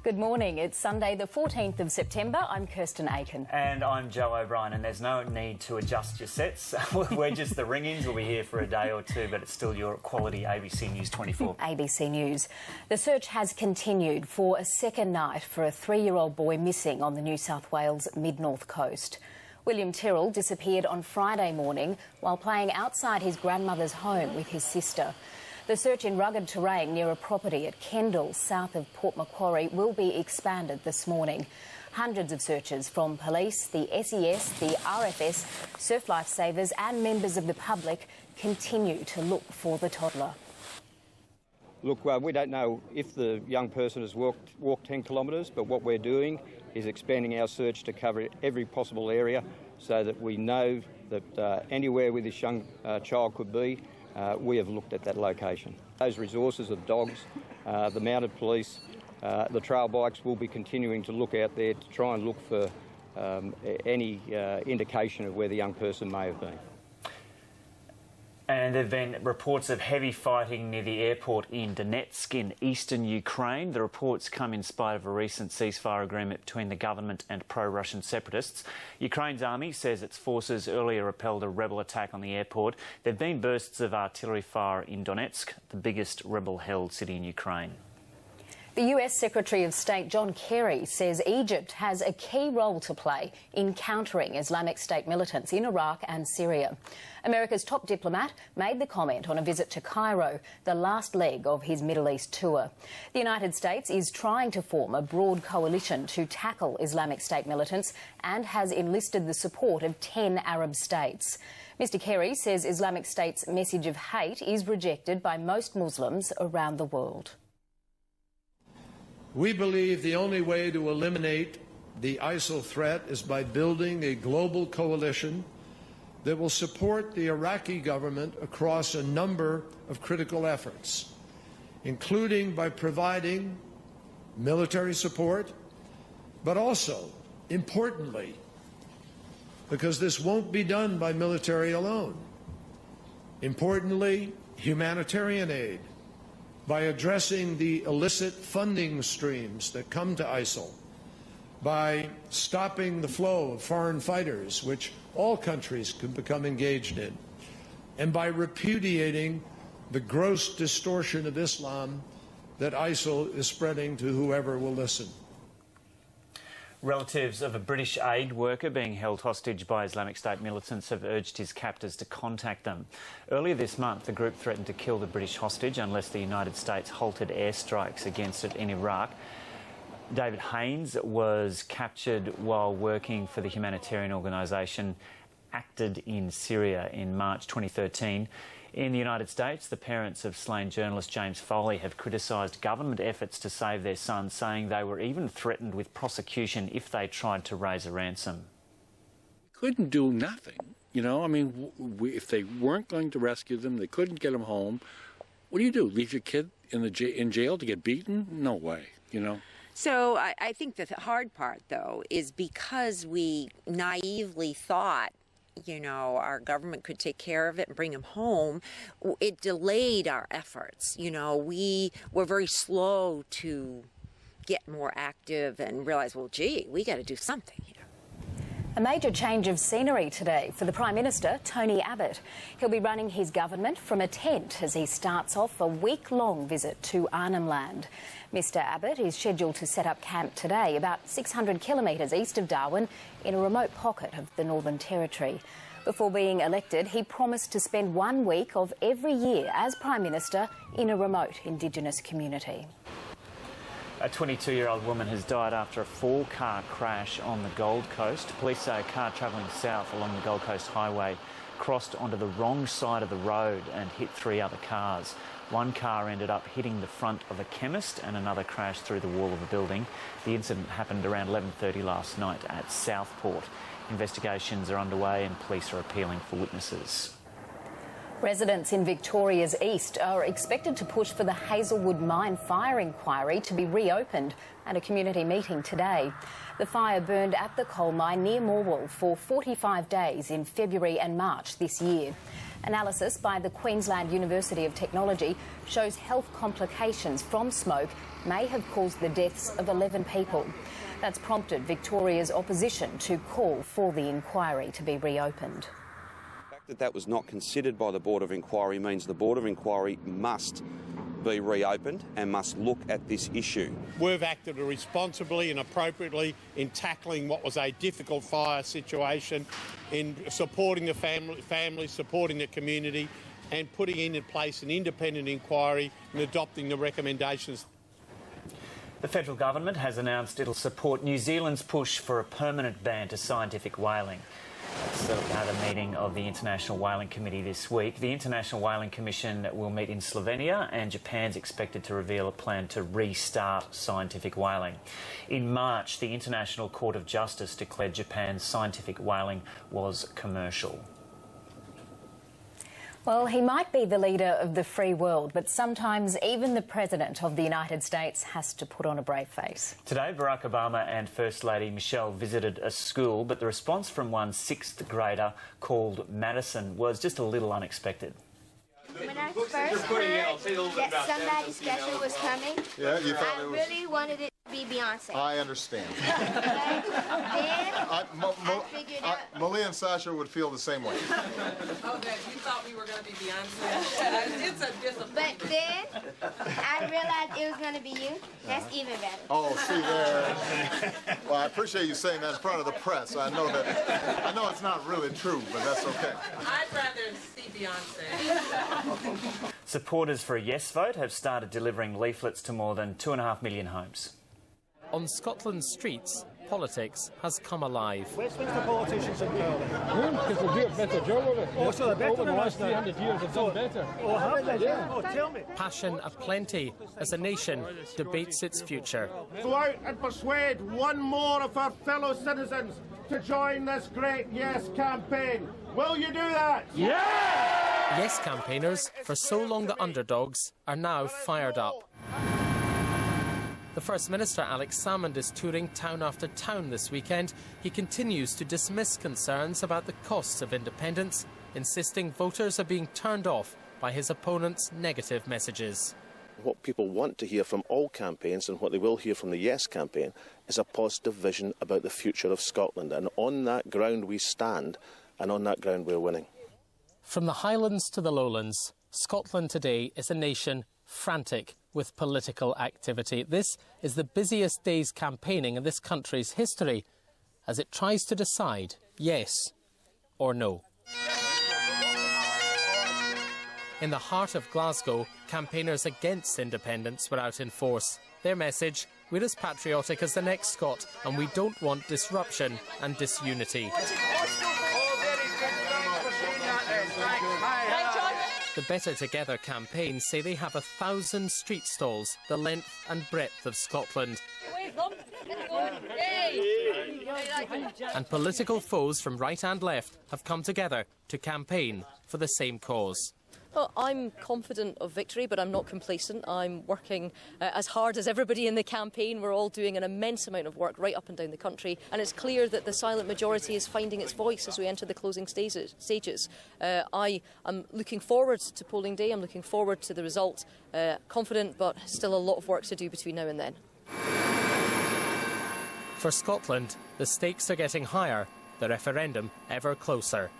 Good morning. It's Sunday the 14th of September. I'm Kirsten Aiken. And I'm Joe O'Brien, and there's no need to adjust your sets. We're just the ring-ins. We'll be here for a day or two, but it's still your quality ABC News 24. ABC News. The search has continued for a second night for a 3-year-old boy missing on the New South Wales mid-north coast. William Tyrrell disappeared on Friday morning while playing outside his grandmother's home with his sister. The search in rugged terrain near a property at Kendall, south of Port Macquarie, will be expanded this morning. Hundreds of searchers from police, the SES, the RFS, surf lifesavers and members of the public continue to look for the toddler. Look, we don't know if the young person has walked 10 kilometres, but what we're doing is expanding our search to cover every possible area so that we know that anywhere where this young child could be, we have looked at that location. Those resources of dogs, the mounted police, the trail bikes will be continuing to look out there to try and look for any indication of where the young person may have been. And there have been reports of heavy fighting near the airport in Donetsk in eastern Ukraine. The reports come in spite of a recent ceasefire agreement between the government and pro-Russian separatists. Ukraine's army says its forces earlier repelled a rebel attack on the airport. There have been bursts of artillery fire in Donetsk, the biggest rebel-held city in Ukraine. The US Secretary of State John Kerry says Egypt has a key role to play in countering Islamic State militants in Iraq and Syria. America's top diplomat made the comment on a visit to Cairo, the last leg of his Middle East tour. The United States is trying to form a broad coalition to tackle Islamic State militants and has enlisted the support of 10 Arab states. Mr. Kerry says Islamic State's message of hate is rejected by most Muslims around the world. We believe the only way to eliminate the ISIL threat is by building a global coalition that will support the Iraqi government across a number of critical efforts, including by providing military support, but also, importantly, because this won't be done by military alone, importantly, humanitarian aid, by addressing the illicit funding streams that come to ISIL, by stopping the flow of foreign fighters, which all countries can become engaged in, and by repudiating the gross distortion of Islam that ISIL is spreading to whoever will listen. Relatives of a British aid worker being held hostage by Islamic State militants have urged his captors to contact them. Earlier this month, the group threatened to kill the British hostage unless the United States halted airstrikes against it in Iraq. David Haynes was captured while working for the humanitarian organisation Acted in Syria in March 2013. In the United States, the parents of slain journalist James Foley have criticised government efforts to save their son, saying they were even threatened with prosecution if they tried to raise a ransom. Couldn't do nothing, you know. I mean, if they weren't going to rescue them, they couldn't get them home. What do? Leave your kid in jail to get beaten? No way, you know. So I think the hard part, though, is because we naively thought, you know, our government could take care of it and bring him home, it delayed our efforts. You know, we were very slow to get more active and realize, well, gee, we got to do something here. A major change of scenery today for the Prime Minister, Tony Abbott. He'll be running his government from a tent as he starts off a week-long visit to Arnhem Land. Mr Abbott is scheduled to set up camp today, about 600 kilometres east of Darwin, in a remote pocket of the Northern Territory. Before being elected, he promised to spend 1 week of every year as Prime Minister in a remote Indigenous community. A 22-year-old woman has died after a 4-car crash on the Gold Coast. Police say a car travelling south along the Gold Coast Highway crossed onto the wrong side of the road and hit 3 other cars. One car ended up hitting the front of a chemist and another crashed through the wall of a building. The incident happened around 11:30 last night at Southport. Investigations are underway and police are appealing for witnesses. Residents in Victoria's East are expected to push for the Hazelwood mine fire inquiry to be reopened at a community meeting today. The fire burned at the coal mine near Morwell for 45 days in February and March this year. Analysis by the Queensland University of Technology shows health complications from smoke may have caused the deaths of 11 people. That's prompted Victoria's opposition to call for the inquiry to be reopened. The fact that that was not considered by the Board of Inquiry means the Board of Inquiry must be reopened and must look at this issue. We've acted responsibly and appropriately in tackling what was a difficult fire situation, in supporting the families, supporting the community, and putting in place an independent inquiry and adopting the recommendations. The federal government has announced it'll support New Zealand's push for a permanent ban to scientific whaling. That's at a meeting of the International Whaling Committee this week. The International Whaling Commission will meet in Slovenia, and Japan's expected to reveal a plan to restart scientific whaling. In March, the International Court of Justice declared Japan's scientific whaling was commercial. Well, he might be the leader of the free world, but sometimes even the President of the United States has to put on a brave face. Today, Barack Obama and First Lady Michelle visited a school, but the response from one sixth grader called Madison was just a little unexpected. When I first heard that somebody special was coming, I really wanted it to be Beyonce. I understand. Then I figured out. Malia and Sasha would feel the same way. Oh, that you thought we were going to be Beyonce. It's a disappointment. But then I realized it was going to be you. That's even better. Oh, see there. Well, I appreciate you saying that in front of the press. I know it's not really true, but that's okay. I'd rather see Beyonce. Supporters for a yes vote have started delivering leaflets to more than 2.5 million homes. On Scotland's streets, politics has come alive. Westminster politicians and because they do a better job of it. Oh, so they're better over the than last us now. 300 years, they've done better. Oh, have they? Yeah. Oh, tell me. Passion aplenty as a nation debates its future. Go out and persuade one more of our fellow citizens to join this great Yes campaign. Will you do that? Yeah! Yes campaigners, for so long the underdogs, are now fired up. The First Minister, Alex Salmond, is touring town after town this weekend. He continues to dismiss concerns about the costs of independence, insisting voters are being turned off by his opponents' negative messages. What people want to hear from all campaigns, and what they will hear from the Yes campaign, is a positive vision about the future of Scotland. And on that ground we stand, and on that ground we're winning. From the Highlands to the Lowlands, Scotland today is a nation frantic with political activity. This is the busiest day's campaigning in this country's history as it tries to decide yes or no. In the heart of Glasgow, campaigners against independence were out in force. Their message: we're as patriotic as the next Scot, and we don't want disruption and disunity. The Better Together campaign say they have 1,000 street stalls the length and breadth of Scotland. And political foes from right and left have come together to campaign for the same cause. Well, I'm confident of victory, but I'm not complacent. I'm working as hard as everybody in the campaign. We're all doing an immense amount of work right up and down the country, and it's clear that the silent majority is finding its voice as we enter the closing stages. I am looking forward to polling day. I'm looking forward to the result. Confident, but still a lot of work to do between now and then. For Scotland, the stakes are getting higher, the referendum ever closer.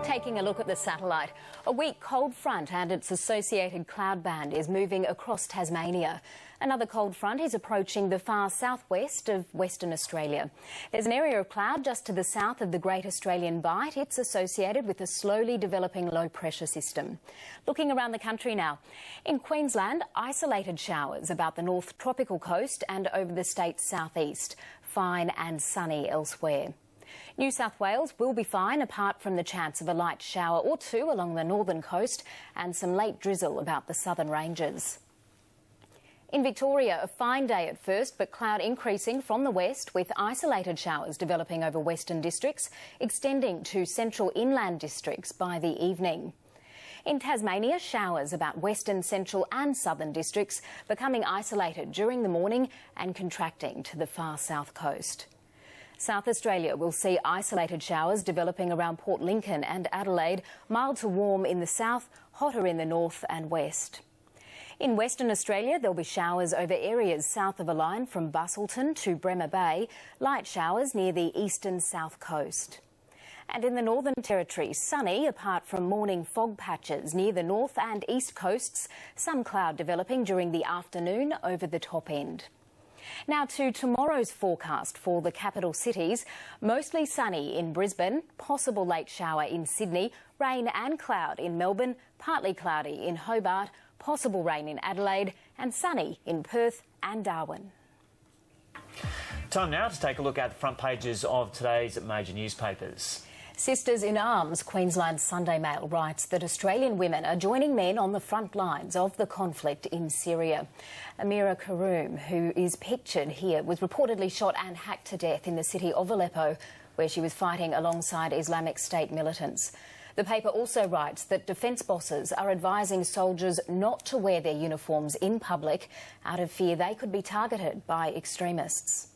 Taking a look at the satellite, a weak cold front and its associated cloud band is moving across Tasmania. Another cold front is approaching the far southwest of Western Australia. There's an area of cloud just to the south of the Great Australian Bight. It's associated with a slowly developing low-pressure system. Looking around the country now. In Queensland, isolated showers about the north tropical coast and over the state's southeast. Fine and sunny elsewhere. New South Wales will be fine apart from the chance of a light shower or two along the northern coast and some late drizzle about the southern ranges. In Victoria, a fine day at first, but cloud increasing from the west with isolated showers developing over western districts, extending to central inland districts by the evening. In Tasmania, showers about western, central and southern districts becoming isolated during the morning and contracting to the far south coast. South Australia will see isolated showers developing around Port Lincoln and Adelaide, mild to warm in the south, hotter in the north and west. In Western Australia, there'll be showers over areas south of a line from Busselton to Bremer Bay, light showers near the eastern south coast. And in the Northern Territory, sunny apart from morning fog patches near the north and east coasts, some cloud developing during the afternoon over the top end. Now to tomorrow's forecast for the capital cities. Mostly sunny in Brisbane, possible late shower in Sydney, rain and cloud in Melbourne, partly cloudy in Hobart, possible rain in Adelaide and sunny in Perth and Darwin. Time now to take a look at the front pages of today's major newspapers. Sisters in Arms, Queensland's Sunday Mail writes that Australian women are joining men on the front lines of the conflict in Syria. Amira Karoum, who is pictured here, was reportedly shot and hacked to death in the city of Aleppo, where she was fighting alongside Islamic State militants. The paper also writes that defence bosses are advising soldiers not to wear their uniforms in public out of fear they could be targeted by extremists.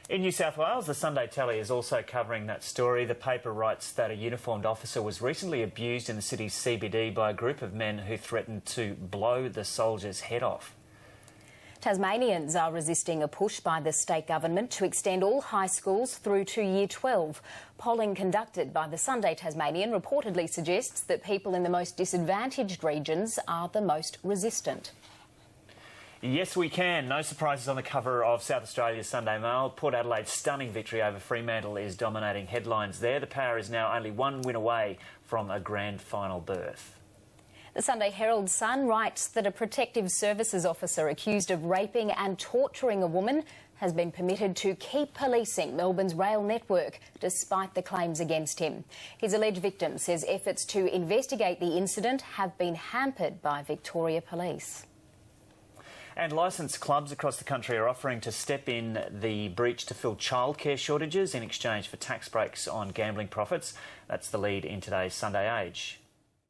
In New South Wales, the Sunday Tally is also covering that story. The paper writes that a uniformed officer was recently abused in the city's CBD by a group of men who threatened to blow the soldier's head off. Tasmanians are resisting a push by the state government to extend all high schools through to Year 12. Polling conducted by the Sunday Tasmanian reportedly suggests that people in the most disadvantaged regions are the most resistant. Yes, we can. No surprises on the cover of South Australia's Sunday Mail. Port Adelaide's stunning victory over Fremantle is dominating headlines there. The Power is now only one win away from a grand final berth. The Sunday Herald Sun writes that a protective services officer accused of raping and torturing a woman has been permitted to keep policing Melbourne's rail network despite the claims against him. His alleged victim says efforts to investigate the incident have been hampered by Victoria Police. And licensed clubs across the country are offering to step in the breach to fill childcare shortages in exchange for tax breaks on gambling profits. That's the lead in today's Sunday Age.